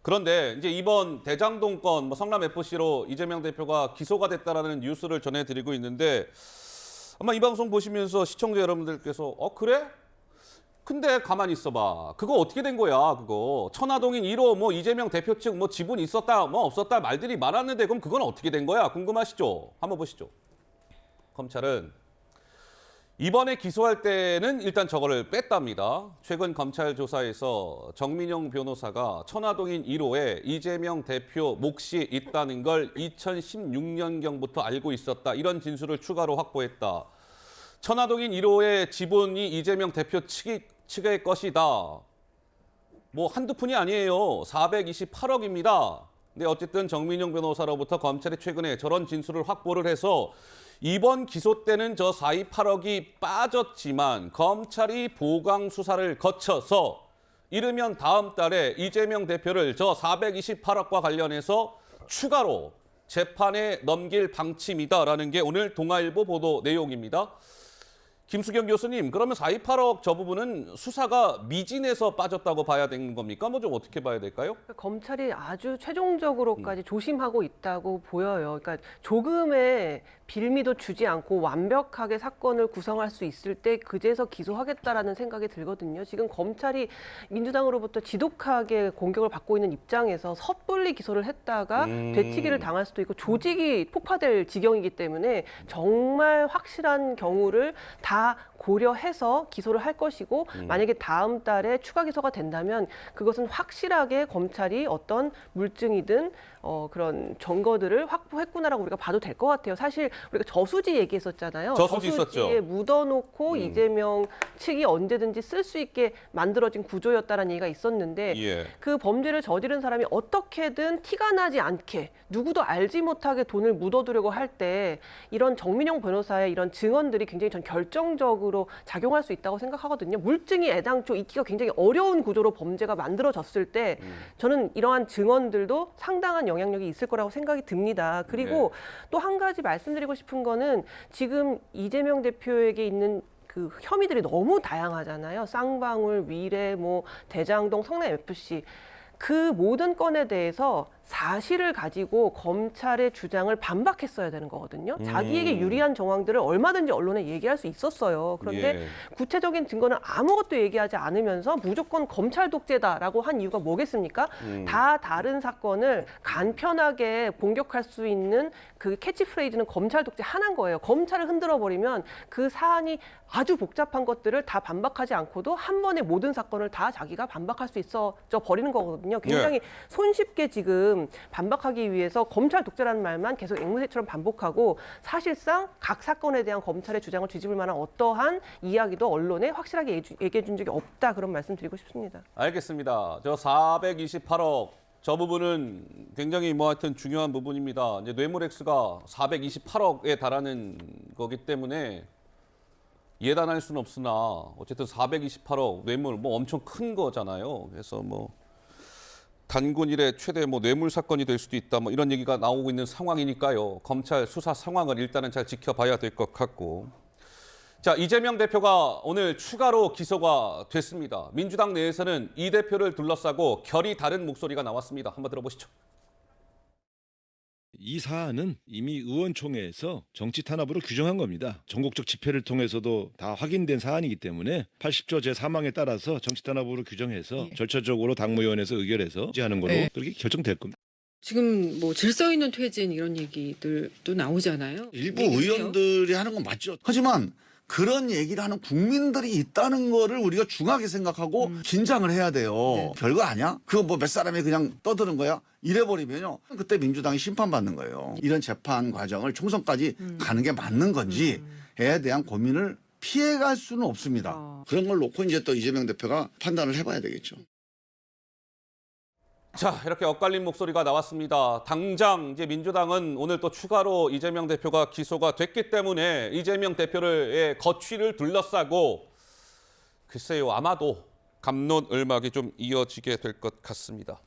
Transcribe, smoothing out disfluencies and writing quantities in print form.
그런데 이제 이번 대장동 건 성남 FC로 이재명 대표가 기소가 됐다라는 뉴스를 전해드리고 있는데 아마 이 방송 보시면서 시청자 여러분들께서 그래? 근데 가만히 있어봐. 그거 어떻게 된 거야, 그거. 천화동인 1호 이재명 대표 측 지분 있었다, 없었다 말들이 많았는데 그럼 그건 어떻게 된 거야? 궁금하시죠? 한번 보시죠. 검찰은 이번에 기소할 때는 일단 저거를 뺐답니다. 최근 검찰 조사에서 정민영 변호사가 천화동인 1호에 이재명 대표 몫이 있다는 걸 2016년경부터 알고 있었다. 이런 진술을 추가로 확보했다. 천화동인 1호의 지분이 이재명 대표 측의 것이다. 한두 푼이 아니에요. 428억입니다. 근데 어쨌든 정민영 변호사로부터 검찰이 최근에 저런 진술을 확보를 해서 이번 기소 때는 저 428억이 빠졌지만 검찰이 보강 수사를 거쳐서 이르면 다음 달에 이재명 대표를 저 428억과 관련해서 추가로 재판에 넘길 방침이다라는 게 오늘 동아일보 보도 내용입니다. 김수경 교수님, 그러면 428억 저 부분은 수사가 미진해서 빠졌다고 봐야 되는 겁니까? 좀 어떻게 봐야 될까요? 검찰이 아주 최종적으로까지 조심하고 있다고 보여요. 그러니까 조금의 빌미도 주지 않고 완벽하게 사건을 구성할 수 있을 때 그제서 기소하겠다라는 생각이 들거든요. 지금 검찰이 민주당으로부터 지독하게 공격을 받고 있는 입장에서 섣불리 기소를 했다가 되치기를 당할 수도 있고 조직이 폭파될 지경이기 때문에 정말 확실한 경우를 다 고려해서 기소를 할 것이고 만약에 다음 달에 추가 기소가 된다면 그것은 확실하게 검찰이 어떤 물증이든 그런 증거들을 확보했구나라고 우리가 봐도 될 것 같아요. 사실 우리가 저수지 얘기했었잖아요. 저수지에 있었죠. 묻어놓고 이재명 측이 언제든지 쓸 수 있게 만들어진 구조였다라는 얘기가 있었는데 그 범죄를 저지른 사람이 어떻게든 티가 나지 않게 누구도 알지 못하게 돈을 묻어두려고 할 때 이런 정민영 변호사의 이런 증언들이 굉장히 전 결정적으로 작용할 수 있다고 생각하거든요. 물증이 애당초 있기가 굉장히 어려운 구조로 범죄가 만들어졌을 때 저는 이러한 증언들도 상당한 영향력이 있을 거라고 생각이 듭니다. 그리고 또 한 가지 말씀드리고 싶은 거는 지금 이재명 대표에게 있는 그 혐의들이 너무 다양하잖아요. 쌍방울, 위례, 대장동, 성남 FC. 그 모든 건에 대해서 사실을 가지고 검찰의 주장을 반박했어야 되는 거거든요. 자기에게 유리한 정황들을 얼마든지 언론에 얘기할 수 있었어요. 그런데 구체적인 증거는 아무것도 얘기하지 않으면서 무조건 검찰 독재다라고 한 이유가 뭐겠습니까? 다 다른 사건을 간편하게 공격할 수 있는 그 캐치프레이즈는 검찰 독재 하나인 거예요. 검찰을 흔들어버리면 그 사안이 아주 복잡한 것들을 다 반박하지 않고도 한 번에 모든 사건을 다 자기가 반박할 수 있어져 버리는 거거든요. 굉장히 손쉽게 지금 반박하기 위해서 검찰 독재라는 말만 계속 앵무새처럼 반복하고 사실상 각 사건에 대한 검찰의 주장을 뒤집을 만한 어떠한 이야기도 언론에 확실하게 얘기해 준 적이 없다. 그런 말씀 드리고 싶습니다. 알겠습니다. 저 428억 저 부분은 굉장히 하여튼 중요한 부분입니다. 이제 뇌물액수가 428억에 달하는 거기 때문에 예단할 수는 없으나 어쨌든 428억 뇌물 엄청 큰 거잖아요. 그래서 단군 이래 최대 뇌물 사건이 될 수도 있다 이런 얘기가 나오고 있는 상황이니까요. 검찰 수사 상황을 일단은 잘 지켜봐야 될 것 같고. 자, 이재명 대표가 오늘 추가로 기소가 됐습니다. 민주당 내에서는 이 대표를 둘러싸고 결이 다른 목소리가 나왔습니다. 한번 들어보시죠. 이 사안은 이미 의원총회에서 정치 탄압으로 규정한 겁니다. 전국적 집회를 통해서도 다 확인된 사안이기 때문에 80조 제3항에 따라서 정치 탄압으로 규정해서 절차적으로 당무위원회에서 의결해서 하는 걸로 그렇게 결정될 겁니다. 지금 질서 있는 퇴진 이런 얘기들도 나오잖아요. 일부 의원들이 하는 건 맞죠. 하지만 그런 얘기를 하는 국민들이 있다는 거를 우리가 중하게 생각하고 긴장을 해야 돼요. 별거 아니야? 그거 몇 사람이 그냥 떠드는 거야? 이래버리면요. 그때 민주당이 심판받는 거예요. 이런 재판 과정을 총선까지 가는 게 맞는 건지에 대한 고민을 피해갈 수는 없습니다. 그런 걸 놓고 이제 또 이재명 대표가 판단을 해봐야 되겠죠. 자, 이렇게 엇갈린 목소리가 나왔습니다. 당장 이제 민주당은 오늘 또 추가로 이재명 대표가 기소가 됐기 때문에 이재명 대표의 거취를 둘러싸고 글쎄요, 아마도 갑론을막이 좀 이어지게 될 것 같습니다.